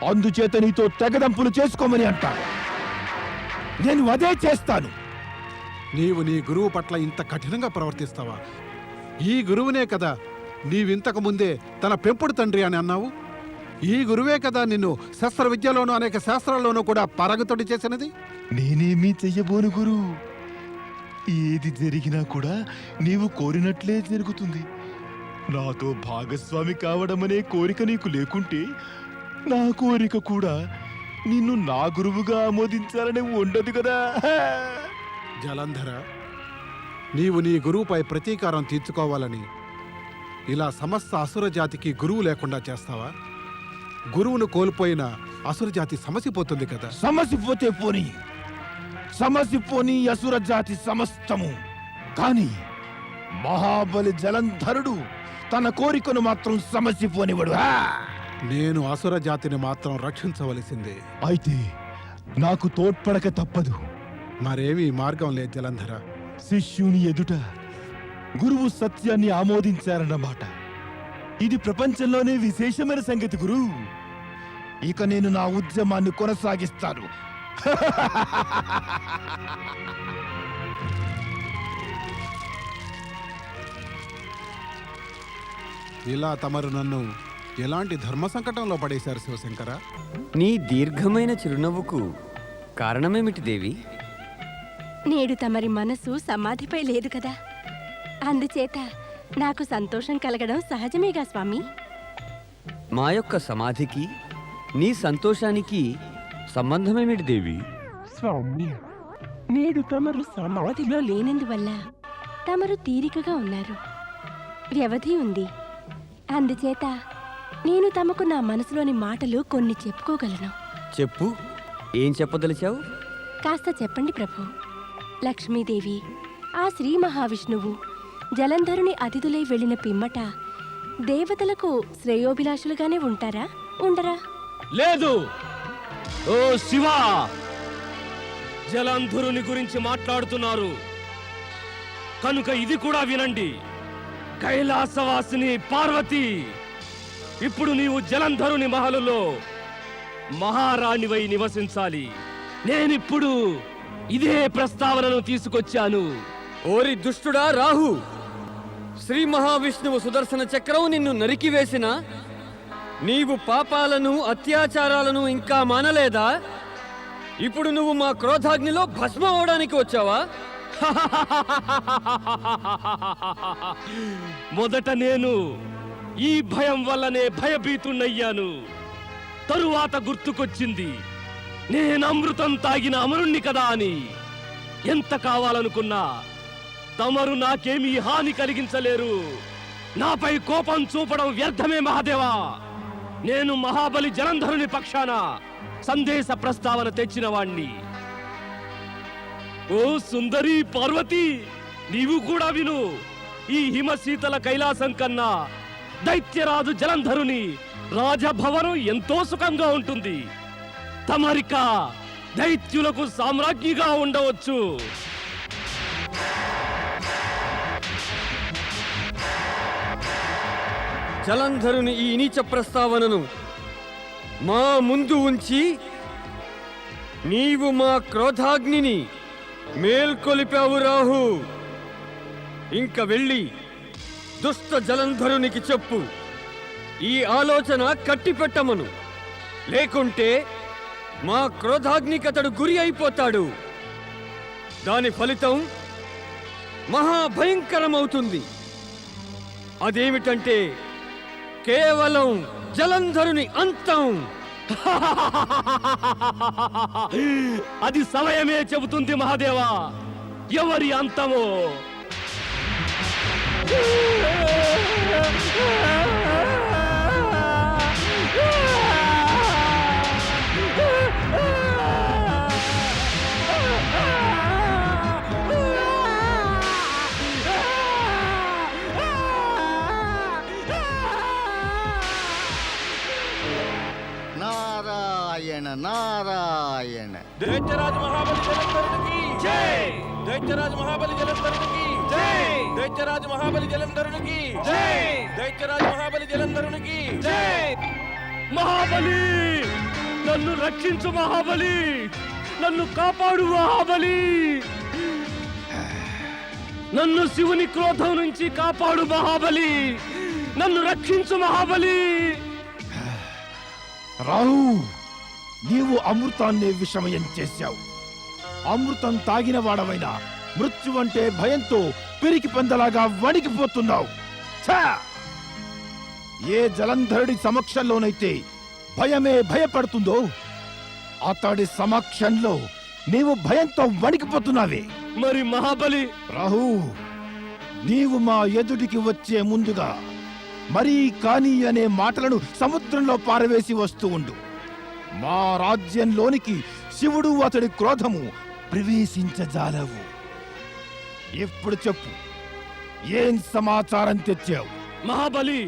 అందుచేత నీతో తెగదంపులు చేసుకోమని అంటాను. నేను అదే చేస్తాను. నీవు నీ గురువు పట్ల ఇంత కఠినంగా ప్రవర్తిస్తావా? ఈ గురువునే కదా నీవింతకు ముందే తన పెంపుడు తండ్రి అని అన్నావు. ఈ గురువే కదా నిన్ను శస్త్ర విద్యలోనూ అనేక శాస్త్రాల్లోనూ కూడా పరగతొడి చేసినది. నేనేమీ చెయ్యబోను గురు. ఏది జరిగినా కూడా నీవు కోరినట్లే జరుగుతుంది. నాతో భాగస్వామి కావడమనే కోరిక నీకు లేకుంటే, నా కోరిక కూడా నిన్ను నా గురువుగా ఆమోదించాలని ఉండదు కదా. జలంధర, నీవు నీ గురువుపై ప్రతీకారం తీర్చుకోవాలని ఇలా సమస్త అసుర జాతికి గురువు లేకుండా చేస్తావా? గురువును కోల్పోయిన అసుర జాతి సమసిపోతుంది కదా. సమసిపోతే పోని, సమసిపోని అసుర జాతి సమస్తము. కాని మహాబలి జలంధరుడు తన కోరికను మాత్రం సమసిపోనివాడు. నేను అసుర జాతిని మాత్రం రక్షించవలసిందే. అయితే నాకు తోడ్పడక తప్పదు. మరేమీ మార్గం లేదు జలంధర. శిష్యుని ఎదుట గురువు సత్యాన్ని ఆమోదించారన్నమాట. ఇది ప్రపంచంలోనే విశేషమైన సంగతి గురు. ఇక నేను నా ఉద్యమాన్ని కొనసాగిస్తాను. ఇలా తమరు నన్ను ఎలాంటి ధర్మ సంకటంలో పడేశారు శివశంకర? నీ దీర్ఘమైన చిరునవ్వుకు కారణమేమిటి దేవి? నేడు తమరి మనసు సమాధిపై లేదు కదా, అందుచేత నాకు సంతోషం కలగడం సహజమేగా స్వామి. మా యొక్క సమాధికి నీ సంతోషానికి సంబంధమేమిటి దేవి? స్వామి, నేడు తమరు సమాధిలో లేనందువల్ల తమరు తీరికగా ఉన్నారు, వ్యవధి ఉంది. అందుచేత నేను తమకు నా మనసులోని మాటలు కొన్ని చెప్పుకోగలను. చెప్పు, ఏం చెప్పదలిచావు? కాస్త చెప్పండి ప్రభు. లక్ష్మీదేవి, ఆ శ్రీ మహావిష్ణువు జలంధరుని అతిథులై వెళ్ళిన పిమ్మట దేవతలకు శ్రేయోభిలాషులుగానే ఉంటారా, ఉండరా? లేదు. ఓ శివా, జలంధరుని గురించి మాట్లాడుతున్నారు. కనుక ఇది కూడా వినండి. కైలాసవాసిని పార్వతి, ఇప్పుడు నీవు జలంధరుని మహలులో మహారాణివై నివసించాలి. నేనిప్పుడు ఇదే ప్రస్తావనను తీసుకొచ్చాను. ఓరి దుష్టుడా రాహు! శ్రీ మహావిష్ణువు సుదర్శన చక్రం నిన్ను నరికివేసిన నీవు పాపాలను అత్యాచారాలను ఇంకా మానలేదా? ఇప్పుడు నువ్వు మా క్రోధాగ్నిలో భస్మం అవడానికి వచ్చావా? మొదట నేను ఈ భయం వల్లనే భయభీతున్నయ్యాను. తరువాత గుర్తుకొచ్చింది నేను అమృతం తాగిన అమరుణ్ణి కదా అని. ఎంత కావాలనుకున్నా తమరు నాకేమీ హాని కలిగించలేరు. నాపై కోపం చూపడం వ్యర్థమే మహాదేవా. నేను మహాబలి జలంధరుని పక్షాన సందేశ ప్రస్తావన తెచ్చిన వాణ్ణి. ఓ సుందరి పార్వతి, నీవు కూడా విను. ఈ హిమశీతల కైలాసం కన్నా దైత్యరాజు జలంధరుని రాజభవనం ఎంతో సుఖంగా ఉంటుంది. తమరిక దైత్యులకు సామ్రాజ్ఞిగా ఉండవచ్చు. జలంధరుని ఈ నీచ ప్రస్తావనను మా ముందు ఉంచి నీవు మా క్రోధాగ్నిని మేల్కొలిపావు రాహు. ఇంక వెళ్ళి దుష్ట జలంధరునికి చెప్పు, ఈ ఆలోచన కట్టిపెట్టమను. లేకుంటే మా క్రోధాగ్నికతడు గురి అయిపోతాడు. దాని ఫలితం మహాభయంకరమవుతుంది. అదేమిటంటే కేవలం జలంధరుని అంతం. అది సమయమే చెబుతుంది మహాదేవా, ఎవరి అంతమో. నారాయణ నారాయణ. దైత్యరాజు మహాబలి జలంధరునికి జై! దైత్యరాజు మహాబలి జలంధరునికి జై! దైత్యరాజు మహాబలి జలంధరునికి జై! దైత్యరాజు మహాబలి జలంధరునికి జై! మహాబలి, నన్ను రక్షించు మహాబలి, నన్ను కాపాడు మహాబలి, నన్ను శివుని క్రోధం నుంచి కాపాడు మహాబలి, నన్ను రక్షించు మహాబలి. రాహు, నీవు అమృతాన్ని విషమయం చేశావు. అమృతం తాగిన వాడవైనా మృత్యువంటే భయంతో పిరికి పందలాగా వణికిపోతున్నావు. ఛా! ఏ జలంధరుడి సమక్షంలోనైతే భయమే భయపడుతుందో అతడి సమక్షంలో నీవు భయంతో వణికిపోతున్నావే. మరి మహాబలి? రాహు, నీవు మా ఎదుటికి వచ్చే ముందుగా మరీ కాని అనే మాటలను సముద్రంలో పారవేసి వస్తూ ఉండు. మా రాజ్యంలోనికి శివుడు అతడి క్రోధము ప్రవేశించజాలవు. ఇప్పుడు చెప్పు, ఏం సమాచారం తెచ్చావు? మహాబలి,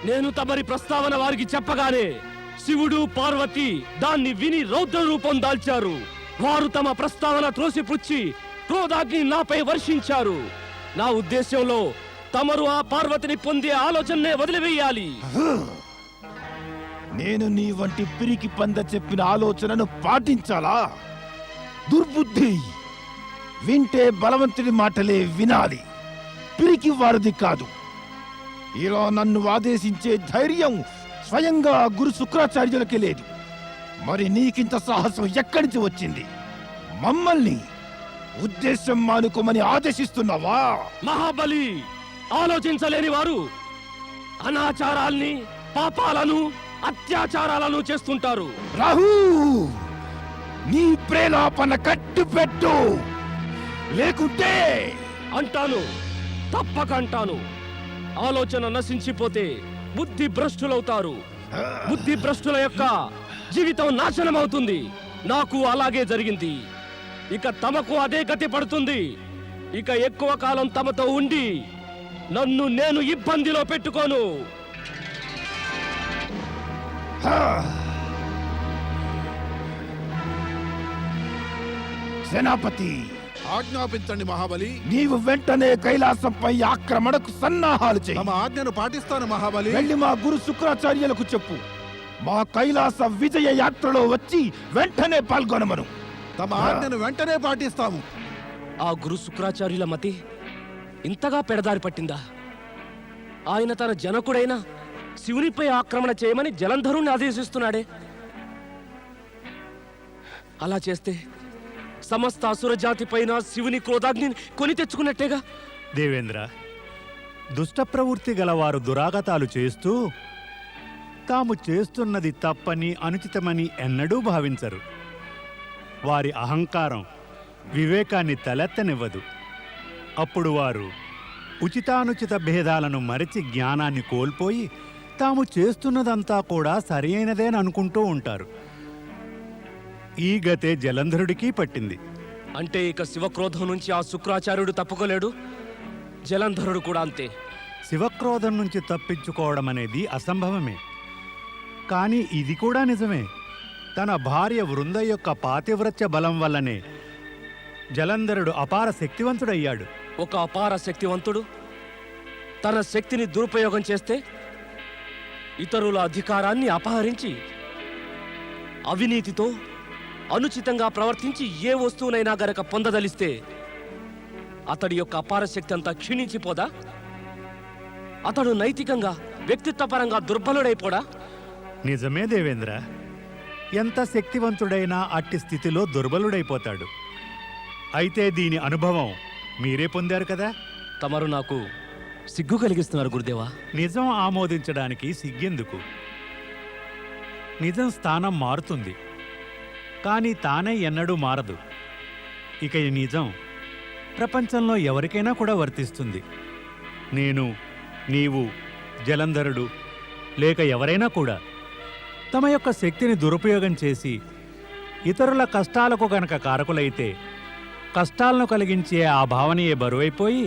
నేను తమరి ప్రస్తావన వారికి చెప్పగానే శివుడు పార్వతి దాన్ని విని రౌద్ర రూపం దాల్చారు. వారు తమ ప్రస్తావన త్రోసిపుచ్చి క్రోధాగ్ని నాపై వర్షించారు. నా ఉద్దేశంలో తమరు ఆ పార్వతిని పొందే ఆలోచనే వదిలివేయాలి. నేను నీ వంటి పిరికి పంద చెప్పిన ఆలోచనను పాటించాలా? దుర్బుద్ధి! వింటే బలవంతుడి మాటలే వినాలి, పిరికి వారిది కాదు. ఇలా నన్ను ఆదేశించే ధైర్యం స్వయంగా గురు శుక్రాచార్యులకి లేదు. మరి నీకింత సాహసం ఎక్కడి నుంచి వచ్చింది? మమ్మల్ని ఉద్దేశం మానుకోమని ఆదేశిస్తున్నావా? మహాబలి, ఆలోచించలేని వారు అనాచారాల్ని, పాపాలను, అత్యాచారాలను చేస్తుంటారు. రాహు, నీ ప్రేలాపన కట్టుపెట్టు, లేకుంటే అంటాను, తప్పక అంటాను. ఆలోచన నశించిపోతే బుద్ధి భ్రష్టులవుతారు. బుద్ధి భ్రష్టుల యొక్క జీవితం నాశనమవుతుంది. నాకు అలాగే జరిగింది. ఇక తమకు అదే గతి పడుతుంది. ఇక ఎక్కువ కాలం తమతో ఉండి నన్ను నేను ఇబ్బందిలో పెట్టుకోను. సేనాపతి, ఆజ్ఞాపించండి మహాబలి. నీవు వెంటనే కైలాసంపై ఆక్రమణకు సన్నాహాలు చేయి. తమ ఆజ్ఞను పాటిస్తాను మహాబలి. వెళ్ళి మా గురు శుక్రాచార్యులకు చెప్పు, మా కైలాస విజయ యాత్రలో వచ్చి వెంటనే పాల్గొనమను. తమ ఆజ్ఞను వెంటనే పాటిస్తాము. ఆ గురు శుక్రాచార్యుల మతి ఇంతగా పెడదారి పట్టిందా? ఆయన తన జనకుడైన శివునిపై ఆక్రమణ చేయమని జలంధరుణ్ణి ఆదేశిస్తున్నాడే. అలా చేస్తే సమస్త అసురజాతి పైన శివుని క్రోధాగ్నిని కొని తెచ్చుకున్నట్టేగా. దేవేంద్ర, దుష్ట ప్రవృత్తి గలవారు దురాగతాలు చేస్తూ తాము చేస్తున్నది తప్పని అనుచితమని ఎన్నడూ భావించరు. వారి అహంకారం వివేకాన్ని తలెత్తనివ్వదు. అప్పుడు వారు ఉచితానుచిత భేదాలను మరచి జ్ఞానాన్ని కోల్పోయి తాము చేస్తున్నదంతా కూడా సరియైనదేని అనుకుంటూ ఉంటారు. ఈ గతే జలంధరుడికి పట్టింది. అంటే ఇక శివక్రోధం నుంచి ఆ శుక్రాచార్యుడు తప్పుకోలేడు, జలంధరుడు కూడా అంతే. శివక్రోధం నుంచి తప్పించుకోవడం అనేది అసంభవమే. కానీ ఇది కూడా నిజమే. తన భార్య వృంద యొక్క పాతివ్రత్య బలం వల్లనే జలంధరుడు అపార శక్తివంతుడయ్యాడు. ఒక అపార శక్తివంతుడు తన శక్తిని దురుపయోగం చేస్తే ఇతరుల అధికారాన్ని అపహరించి అవినీతితో అనుచితంగా ప్రవర్తించి ఏ వస్తువునైనా గనక పొందదలిస్తే అతడి యొక్క అపార శక్తి అంతా క్షీణించిపోదా? అతడు నైతికంగా వ్యక్తిత్వపరంగా దుర్బలుడైపోడా? నిజమే దేవేంద్ర, ఎంత శక్తివంతుడైనా అట్టి స్థితిలో దుర్బలుడైపోతాడు. అయితే దీని అనుభవం మీరే పొందారు కదా. తమరు నాకు సిగ్గు కలిగిస్తున్నారు గురుదేవా. నిజం ఆమోదించడానికి సిగ్గెందుకు? నిజం స్థానం మారుతుంది, కానీ తానే ఎన్నడూ మారదు. ఇక ఈ నిజం ప్రపంచంలో ఎవరికైనా కూడా వర్తిస్తుంది. నేను, నీవు, జలంధరుడు లేక ఎవరైనా కూడా తమ యొక్క శక్తిని దురుపయోగం చేసి ఇతరుల కష్టాలకు గనక కారకులైతే కష్టాలను కలిగించే ఆ భావనయే బరువైపోయి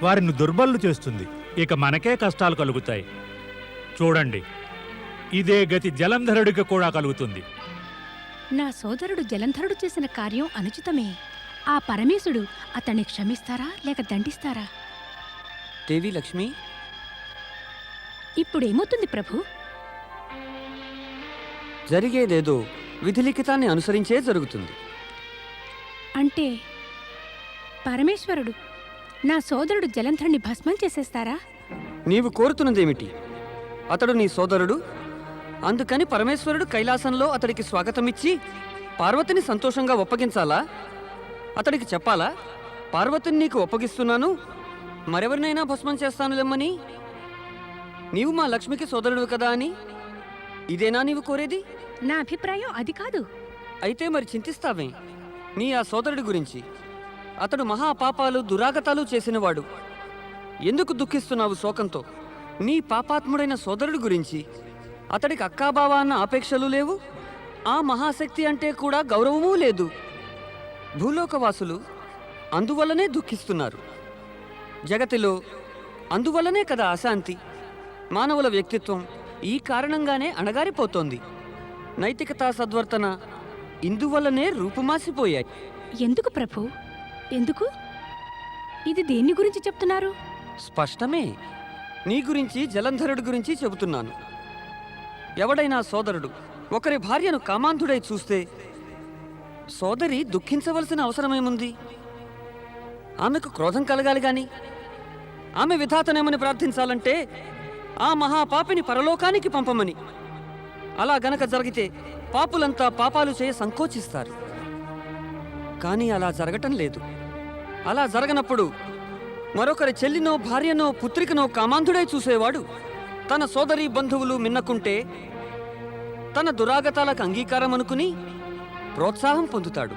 వారిని దుర్బలు చేస్తుంది. ఇక మనకే కష్టాలు కలుగుతాయి. చూడండి, ఇదే గతి జలంధరుడికి కూడా కలుగుతుంది. నా సోదరుడు జలంధరుడు చేసిన కార్యం అనుచితమే. ఆ పరమేశుడు అతన్ని క్షమిస్తారా లేక దండిస్తారా? దేవి లక్ష్మి, ఇప్పుడేమవుతుంది ప్రభు? జరిగేదేదో విధిలిఖితాన్ని అనుసరించే జరుగుతుంది. అంటే పరమేశ్వరుడు నా సోదరుడు జలంధరుని భస్మం చేసేస్తారా? నీవు కోరుతున్నదేమిటి? అతడు నీ సోదరుడు, అందుకని పరమేశ్వరుడు కైలాసంలో అతడికి స్వాగతమిచ్చి పార్వతిని సంతోషంగా ఒప్పగించాలా? అతడికి చెప్పాలా, పార్వతిని నీకు ఒప్పగిస్తున్నాను, మరెవరినైనా భస్మం చేస్తానులేమ్మని? నీవు మా లక్ష్మికి సోదరుడు కదా అని? ఇదేనా నీవు కోరేది? నా అభిప్రాయం అది కాదు. అయితే మరి చింతిస్తావే నీ ఆ సోదరుడి గురించి? అతడు మహాపాపాలు దురాగతాలు చేసినవాడు. ఎందుకు దుఃఖిస్తున్నావు శోకంతో? నీ పాపాత్ముడైన సోదరుడి గురించి అతడికి అక్కాబావా అన్న ఆపేక్షలు లేవు, ఆ మహాశక్తి అంటే కూడా గౌరవమూ లేదు. భూలోకవాసులు అందువల్లనే దుఃఖిస్తున్నారు. జగతిలో అందువల్లనే కదా అశాంతి. మానవుల వ్యక్తిత్వం ఈ కారణంగానే అణగారిపోతోంది. నైతికతా సద్వర్తన ఇందువల్లనే రూపుమాసిపోయాయి. ఎందుకు ప్రభు? ఎందుకు? ఇది దేన్ని గురించి చెప్తున్నారు? స్పష్టమే, నీ గురించి, జలంధరుడి గురించి చెబుతున్నాను. ఎవడైనా సోదరుడు ఒకరి భార్యను కామాంధుడై చూస్తే సోదరి దుఃఖించవలసిన అవసరమేముంది? ఆమెకు క్రోధం కలగాలి గాని ఆమె విధాతనేమని ప్రార్థించాలంటే ఆ మహాపాపిని పరలోకానికి పంపమని. అలా గనక జరిగితే పాపులంతా పాపాలు చేయ సంకోచిస్తారు. కానీ అలా జరగటం లేదు. అలా జరగనప్పుడు మరొకరి చెల్లినో భార్యనో పుత్రికనో కామాంధుడై చూసేవాడు తన సోదరి బంధువులు మిన్నకుంటే తన దురాగతాలకు అంగీకారం అనుకుని ప్రోత్సాహం పొందుతాడు.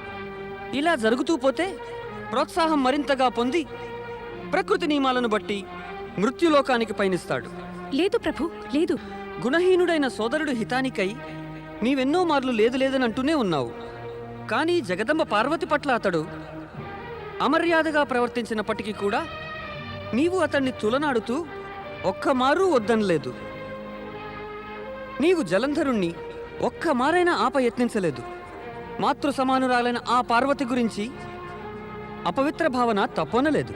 ఇలా జరుగుతూ పోతే ప్రోత్సాహం మరింతగా పొంది ప్రకృతి నియమాలను బట్టి మృత్యులోకానికి పయనిస్తాడు. లేదు ప్రభు, లేదు. గుణహీనుడైన సోదరుడు హితానికై నీవెన్నో మార్లు లేదు లేదని అంటూనే ఉన్నావు. కానీ జగదంబ పార్వతి పట్ల అతడు అమర్యాదగా ప్రవర్తించినప్పటికీ కూడా నీవు అతన్ని తులనాడుతూ ఒక్కమారు వద్దనలేదు. నీవు జలంధరుణ్ణి ఒక్కమారైనా ఆపయత్నించలేదు. మాతృ సమానురాలైన ఆ పార్వతి గురించి అపవిత్ర భావన తప్పనలేదు.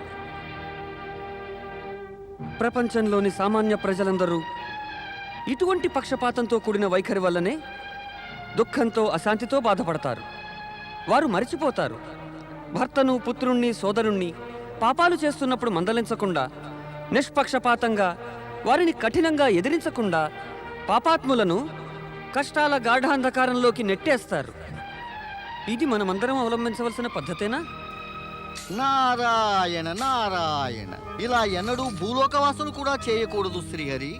ప్రపంచంలోని సామాన్య ప్రజలందరూ ఇటువంటి పక్షపాతంతో కూడిన వైఖరి వల్లనే దుఃఖంతో అశాంతితో బాధపడతారు. వారు మరిచిపోతారు భర్తను, పుత్రుణ్ణి, సోదరుణ్ణి పాపాలు చేస్తున్నప్పుడు మందలించకుండా, నిష్పక్షపాతంగా వారిని కఠినంగా ఎదిరించకుండా పాపాత్ములను కష్టాల గాఢాంధకారంలోకి నెట్టేస్తారు. ఇది మనమందరం అవలంబించవలసిన పద్ధతేనా? నారాయణ నారాయణ, ఇలా ఎన్నడూ భూలోకవాసులు కూడా చేయకూడదు శ్రీహరి.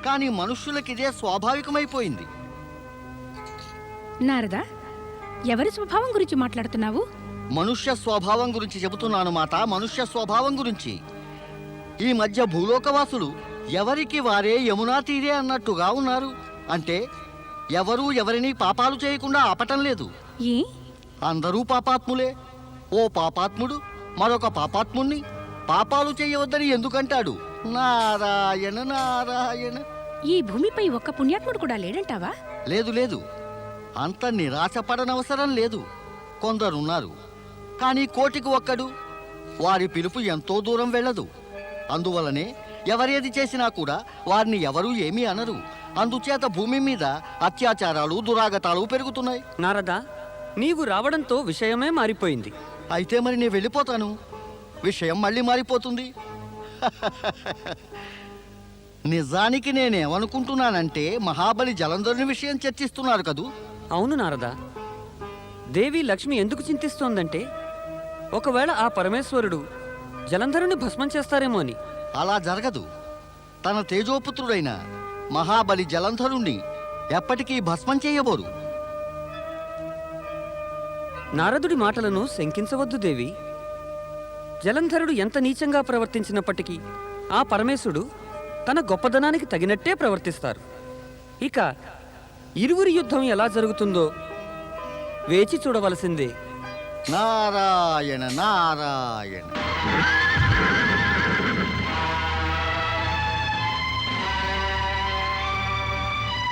కానీ మనుష్యులకిదే స్వాభావికమైపోయింది. నారదా, ఎవరి స్వభావం గురించి మాట్లాడుతున్నావు? మనుష్య స్వభావం గురించి చెబుతున్నాను మాత, మనుష్య స్వభావం గురించి. ఈ మధ్య భూలోకవాసులు ఎవరికి వారే యమునా తీరే అన్నట్టుగా ఉన్నారు. అంటే ఎవరూ ఎవరిని పాపాలు చేయకుండా ఆపటం లేదు. ఏ? అందరూ పాపాత్ములే. ఓ పాపాత్ముడు మరొక పాపాత్ముణ్ణి పాపాలు చేయవద్దని ఎందుకంటాడు? నారాయణ నారాయణ. ఈ భూమిపై ఒక్క పుణ్యాత్ముడు కూడా లేడంటావా? లేదు లేదు, అంత నిరాశపడనవసరం లేదు. కొందరున్నారు, కానీ కోటికి ఒక్కడు. వారి పిలుపు ఎంతో దూరం వెళ్ళదు. అందువలనే ఎవరేది చేసినా కూడా వారిని ఎవరూ ఏమీ అనరు. అందుచేత భూమి మీద అత్యాచారాలు, దురాగతాలు పెరుగుతున్నాయి. నారదా, నీవు రావడంతో విషయమే మారిపోయింది. అయితే మరి నేను వెళ్ళిపోతాను, విషయం మళ్ళీ మారిపోతుంది. నిజానికి నేనేమనుకుంటున్నానంటే మహాబలి జలంధరుని విషయం చర్చిస్తున్నారు కదూ. అవును నారదా, దేవి లక్ష్మి ఎందుకు చింతిస్తోందంటే ఒకవేళ ఆ పరమేశ్వరుడు జలంధరుని భస్మం చేస్తారేమో అని. అలా జరగదు. తన తేజోపుత్రుడైన మహాబలి జలంధరుణ్ణి ఎప్పటికీ భస్మం చేయబోరు. నారదుడి మాటలను శంకించవద్దు దేవి. జలంధరుడు ఎంత నీచంగా ప్రవర్తించినప్పటికీ ఆ పరమేశుడు తన గొప్పదనానికి తగినట్టే ప్రవర్తిస్తారు. ఇక ఇరువురి యుద్ధం ఎలా జరుగుతుందో వేచి చూడవలసిందే. నారాయణ నారాయణ.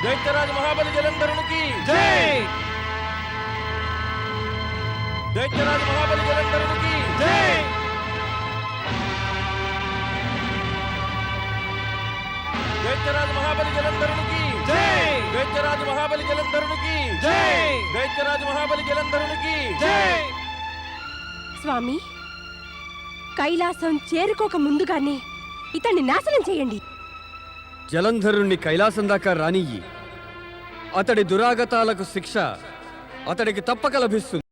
దైత్యరాజు మహాబలి జలంధరునికి జై! దైత్యరాజు మహాబలి జలంధరునికి జై! దైత్యరాజు మహాబలి జలంధరునికి జై! దైత్యరాజు మహాబలి జలంధరునికి జై! దైత్యరాజు మహాబలి జలంధరునికి జై! స్వామి, కైలాసం చేరుకోక ముందుగానే ఇతన్ని నాశనం చేయండి. జలంధరుణ్ణి కైలాసం దాకా రానియ్యి. అతడి దురాగతాలకు శిక్ష అతడికి తప్పక లభిస్తుంది.